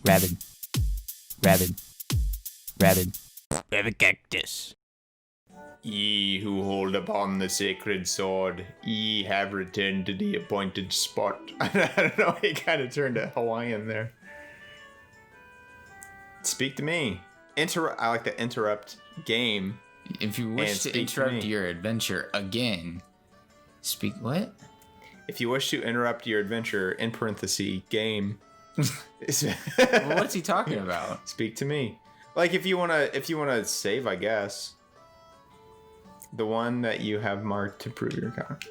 Rabid. Rabid. Rabid. Rabid Cactus. Ye who hold upon the sacred sword, ye have returned to the appointed spot. I don't know, he kind of turned it Hawaiian there. Speak to me. I like to interrupt game. If you wish to interrupt your adventure again, speak what? If you wish to interrupt your adventure, in parentheses, game. Well, what's he talking about? Speak to me. Like if you wanna save, I guess. The one that you have marked to prove your account.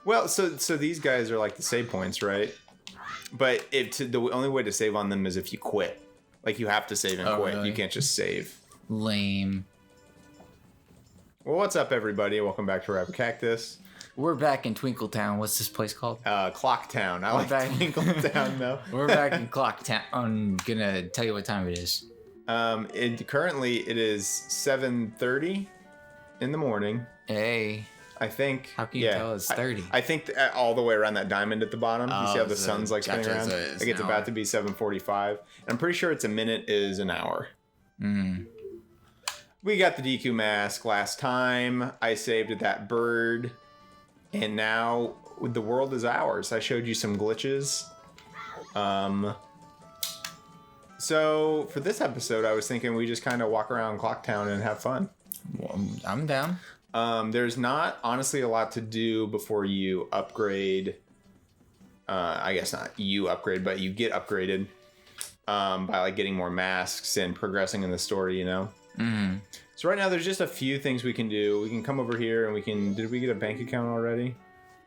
Well, so these guys are like the save points, right? But the only way to save on them is if you quit. Like you have to save and quit. Really? You can't just save. Lame. Well, what's up, everybody? Welcome back to Rabid Cactus. We're back in Twinkletown. What's this place called? Clocktown. I like Twinkletown, though. We're back in Clocktown. I'm gonna tell you what time it is. Currently it is 7:30 in the morning. Hey. I think. How can you tell it's 30? I think all the way around that diamond at the bottom. You see how the sun's like spinning around? Like it's about to be 7:45. And I'm pretty sure it's a minute is an hour. We got the DQ mask last time. I saved that bird. And now the world is ours. I showed you some glitches. So for this episode, I was thinking we just kind of walk around Clocktown and have fun. Well, I'm down. There's not honestly a lot to do before you upgrade. I guess not you upgrade, but you get upgraded by like getting more masks and progressing in the story, you know? Mm-hmm. So right now there's just a few things we can do. We can come over here and we can... Did we get a bank account already?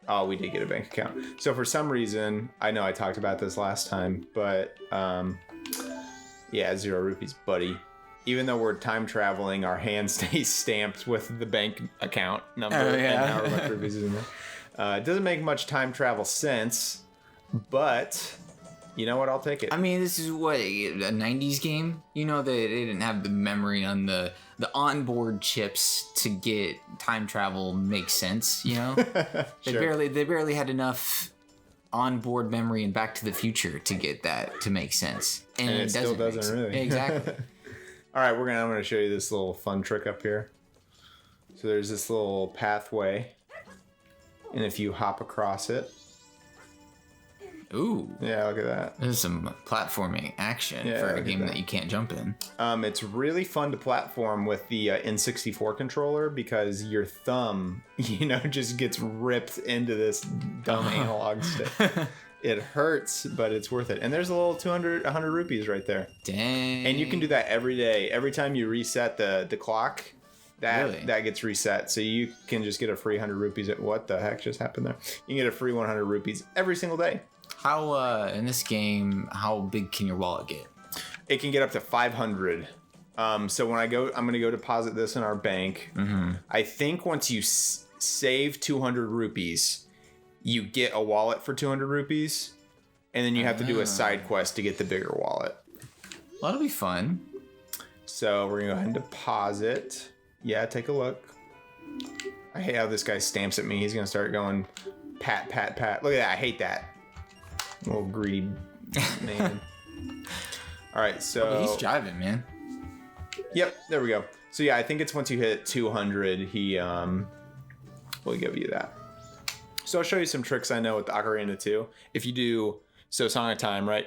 Oh, we did get a bank account. So for some reason, I know I talked about this last time, but yeah, 0 rupees, buddy. Even though we're time traveling, our hand stays stamped with the bank account number and however much rupees is in there. It doesn't make much time travel sense, but you know what? I'll take it. I mean, this is what, a 90s game? You know, they didn't have the memory on the onboard chips to get time travel make sense, you know? Sure. They barely had enough onboard memory in Back to the Future to get that to make sense. And it still doesn't really. Exactly. All right, I'm gonna show you this little fun trick up here. So there's this little pathway, and if you hop across it, ooh, yeah, look at that. There's some platforming action for a game that you can't jump in. It's really fun to platform with the N64 controller because your thumb, just gets ripped into this dumb analog stick. It hurts, but it's worth it. And there's a little 100 rupees right there. Dang. And you can do that every day. Every time you reset the clock, that gets reset. So you can just get a free 100 rupees. What the heck just happened there? You can get a free 100 rupees every single day. How, in this game, how big can your wallet get? It can get up to 500. So when I'm going to go deposit this in our bank. Mm-hmm. I think once you save 200 rupees... you get a wallet for 200 rupees, and then you have to do a side quest to get the bigger wallet. Well, that'll be fun. So we're going to go ahead and deposit. Yeah, take a look. I hate how this guy stamps at me. He's going to start going pat, pat, pat. Look at that. I hate that. Little greedy man. All right, so... he's driving, man. Yep, there we go. So yeah, I think it's once you hit 200, he will give you that. So I'll show you some tricks I know with the Ocarina 2. If you do, Song of Time, right?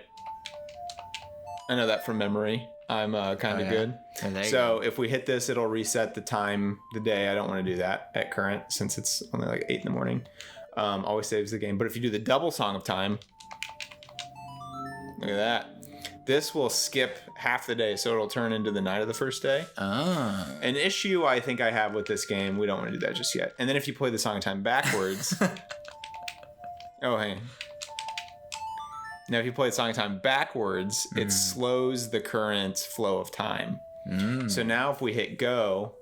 I know that from memory. I'm kind of good. So if we hit this, it'll reset the time, the day. I don't want to do that at current since it's only like 8 in the morning. Always saves the game. But if you do the double Song of Time, look at that. This will skip half the day, so it'll turn into the night of the first day. An issue I think I have with this game, we don't want to do that just yet. And then if you play the Song of Time backwards... oh, hey. Now, if you play the Song of Time backwards, it slows the current flow of time. So now if we hit go...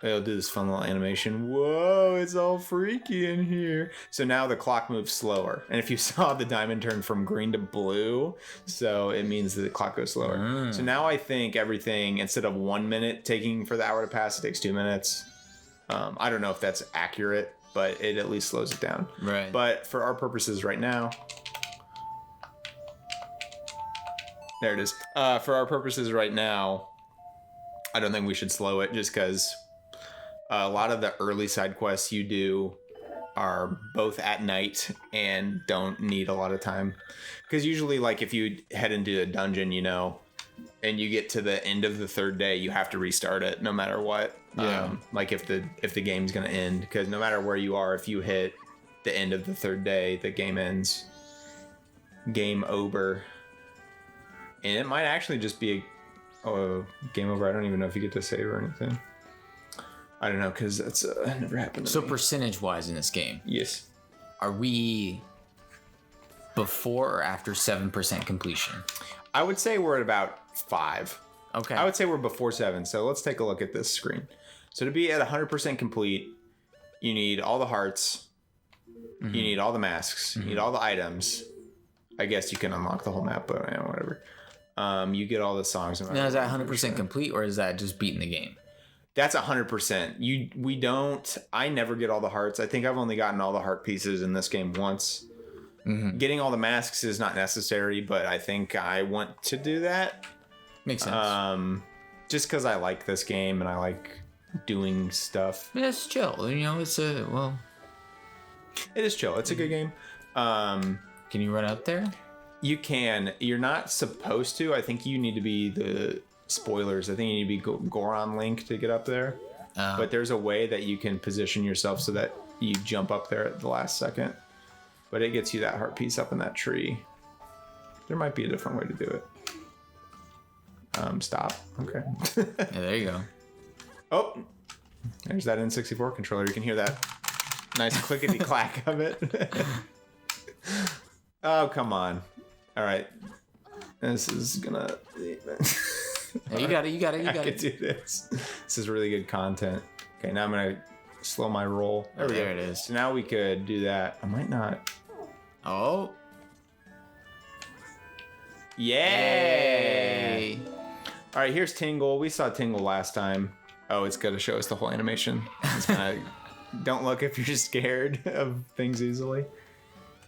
it'll do this fun little animation. Whoa, it's all freaky in here. So now the clock moves slower. And if you saw, the diamond turned from green to blue. So it means that the clock goes slower. So now I think everything, instead of 1 minute taking for the hour to pass, it takes 2 minutes. I don't know if that's accurate, but it at least slows it down. Right. But for our purposes right now, There it is. For our purposes right now, I don't think we should slow it just because a lot of the early side quests you do are both at night and don't need a lot of time. Because usually, like, if you head into a dungeon, you know, and you get to the end of the third day, you have to restart it no matter what. Yeah. Like if the game's gonna end, because no matter where you are, if you hit the end of the third day, the game ends. Game over. And it might actually just be a game over. I don't even know if you get to save or anything. I don't know, because that's never happened to So me. percentage-wise in this game, Yes. are we before or after 7% completion? I would say we're at about 5. Okay. I would say we're before 7. So let's take a look at this screen. So to be at 100% complete, you need all the hearts. Mm-hmm. You need all the masks. You need all the items. I guess you can unlock the whole map, but whatever. You get all the songs. Now, is that 100% complete, or is that just beating the game? That's 100%. I never get all the hearts. I think I've only gotten all the heart pieces in this game once. Mm-hmm. Getting all the masks is not necessary, but I think I want to do that. Makes sense. Just because I like this game and I like doing stuff. Yeah, it's chill. You know, it's a, well... It is chill. It's a good game. Can you run up there? You can. You're not supposed to. I think you need to be the spoilers. I think you need to be Goron Link to get up there. But there's a way that you can position yourself so that you jump up there at the last second. But it gets you that heart piece up in that tree. There might be a different way to do it. Stop. Okay. Yeah, there you go. Oh, there's that N64 controller. You can hear that nice clickety clack of it. Oh, come on. All right. This is gonna. Yeah, you got it. I can do this. This is really good content. Okay, now I'm gonna slow my roll. There it is. So now we could do that. I might not. Oh. Yay! Yay. All right, here's Tingle. We saw Tingle last time. Oh, it's gonna show us the whole animation. It's gonna. Don't look if you're scared of things easily.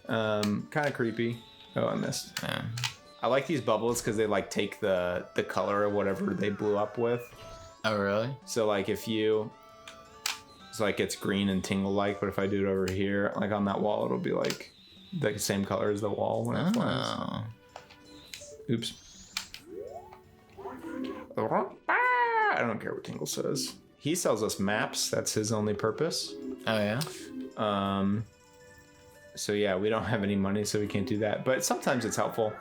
Kind of creepy. Oh, I missed. Yeah. I like these bubbles because they like take the color of whatever they blew up with. Oh, really? So like if you, it's like it's green and Tingle like, but if I do it over here, like on that wall, it'll be like the same color as the wall when it flies. Oh. Oops. I don't care what Tingle says. He sells us maps. That's his only purpose. Oh, yeah? So yeah, we don't have any money, so we can't do that. But sometimes it's helpful.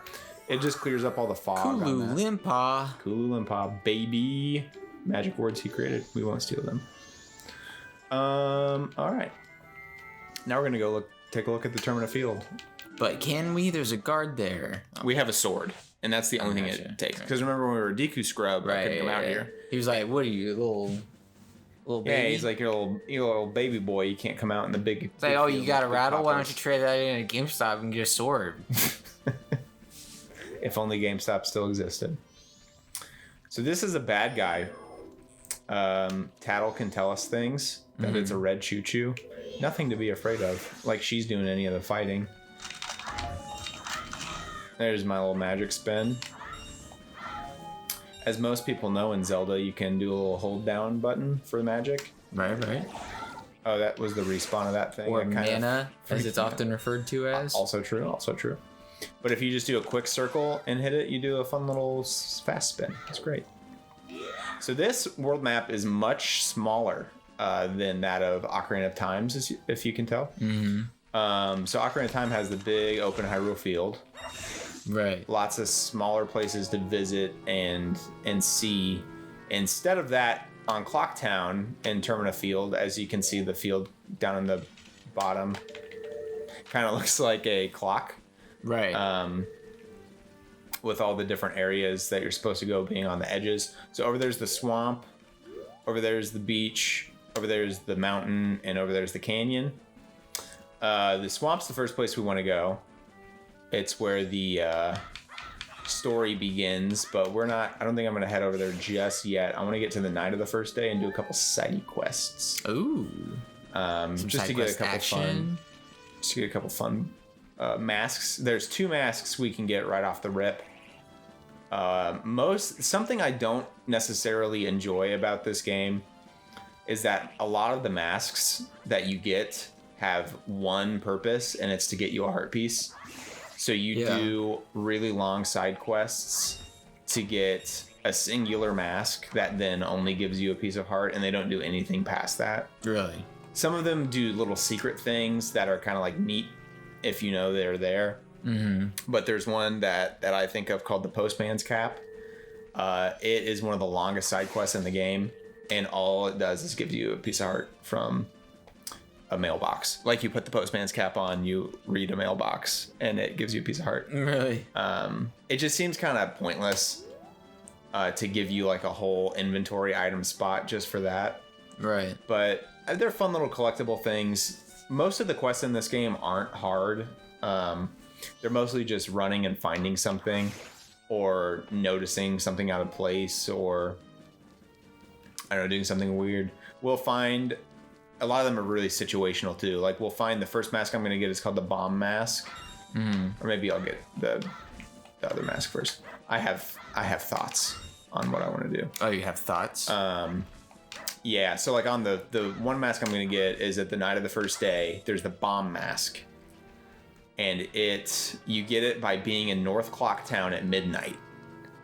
It just clears up all the fog. Kulu Limpa. Kulu Limpa, baby. Magic words he created. We won't steal them. All right. Now we're gonna go take a look at the Termina Field. But can we? There's a guard there. We have a sword, and that's the only thing gotcha. it takes. Because remember when we were a Deku scrub, I couldn't come out here. He was like, "What are you, little baby?" Yeah, he's like your little baby boy. You can't come out in the big. It's like, oh, you got a rattle? Why don't you trade that in a GameStop and get a sword? If only GameStop still existed. So this is a bad guy. Tattle can tell us things. That it's a red choo-choo. Nothing to be afraid of. Like she's doing any of the fighting. There's my little magic spin. As most people know in Zelda, you can do a little hold down button for the magic. Right. Oh, that was the respawn of that thing. Or That kind of mana, as it's often referred to as. Also true. But if you just do a quick circle and hit it, you do a fun little fast spin. It's great. So this world map is much smaller than that of Ocarina of Time, if you can tell. Mm-hmm. So Ocarina of Time has the big open Hyrule field. Right. Lots of smaller places to visit and see. Instead of that, on Clocktown in Termina Field, as you can see, the field down in the bottom kind of looks like a clock. Right. With all the different areas that you're supposed to go being on the edges. So over there's the swamp, over there's the beach, over there's the mountain, and over there's the canyon. The swamp's the first place we want to go. It's where the story begins, but I don't think I'm going to head over there just yet. I want to get to the night of the first day and do a couple side quests. Ooh. Just to get a couple fun masks. There's 2 masks we can get right off the rip. Something I don't necessarily enjoy about this game is that a lot of the masks that you get have one purpose, and it's to get you a heart piece. So you do really long side quests to get a singular mask that then only gives you a piece of heart, and they don't do anything past that. Really? Some of them do little secret things that are kind of like neat if you know they're there. Mm-hmm. But there's one that I think of called the Postman's Cap. It is one of the longest side quests in the game, and all it does is give you a piece of heart from a mailbox. Like, you put the Postman's Cap on, you read a mailbox, and it gives you a piece of heart. Really? It just seems kind of pointless to give you like a whole inventory item spot just for that. Right. But they're fun little collectible things. Most of the quests in this game aren't hard. They're mostly just running and finding something, or noticing something out of place, or I don't know, doing something weird. We'll find a lot of them are really situational too. Like, we'll find the first mask I'm going to get is called the bomb mask, or maybe I'll get the other mask first. I have thoughts on what I want to do. Oh, you have thoughts? Yeah. So like on the one mask I'm going to get is at the night of the first day. There's the bomb mask, and you get it by being in North Clocktown at midnight,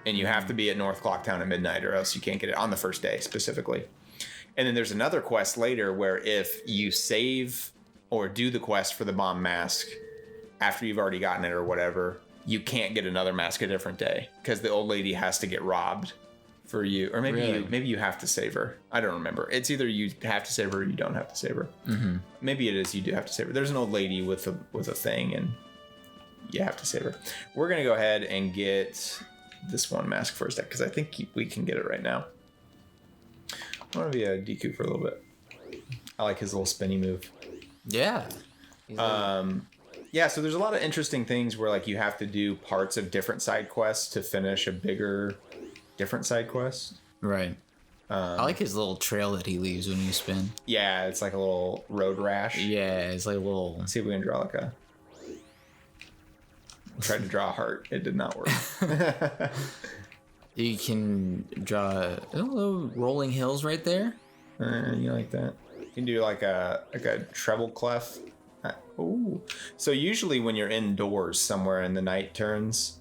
and you have to be at North Clocktown at midnight, or else you can't get it on the first day specifically. And then there's another quest later where if you save or do the quest for the bomb mask after you've already gotten it or whatever, you can't get another mask a different day because the old lady has to get robbed for you. Or maybe you have to save her. I don't remember. It's either you have to save her or you don't have to save her. Mm-hmm. Maybe it is you do have to save her. There's an old lady with a thing, and you have to save her. We're going to go ahead and get this one mask first because I think we can get it right now. I want to be a Deku for a little bit. I like his little spinny move. Yeah. Yeah, so there's a lot of interesting things where like you have to do parts of different side quests to finish a bigger, different side quest. Right. I like his little trail that he leaves when you spin. Yeah, it's like a little road rash. Yeah, it's like a little... Let's see if we can draw like a... Tried to draw a heart. It did not work. You can draw little rolling hills right there. You like that? You can do like a treble clef. Ooh. So usually when you're indoors somewhere and the night turns,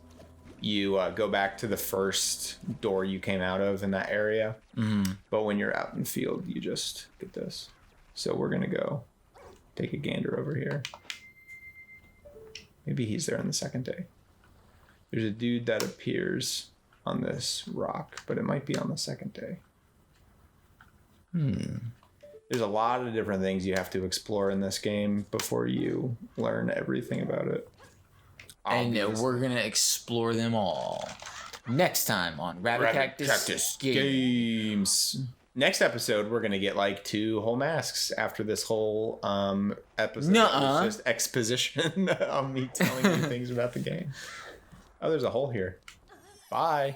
you go back to the first door you came out of in that area. Mm-hmm. But when you're out in the field, you just get this. So we're going to go take a gander over here. Maybe he's there on the second day. There's a dude that appears on this rock, but it might be on the second day. There's a lot of different things you have to explore in this game before you learn everything about it. Obviously. And we're going to explore them all next time on Rabid Cactus Games. Next episode, we're going to get like 2 whole masks after this whole episode. It's just exposition of me telling you things about the game. Oh, there's a hole here. Bye.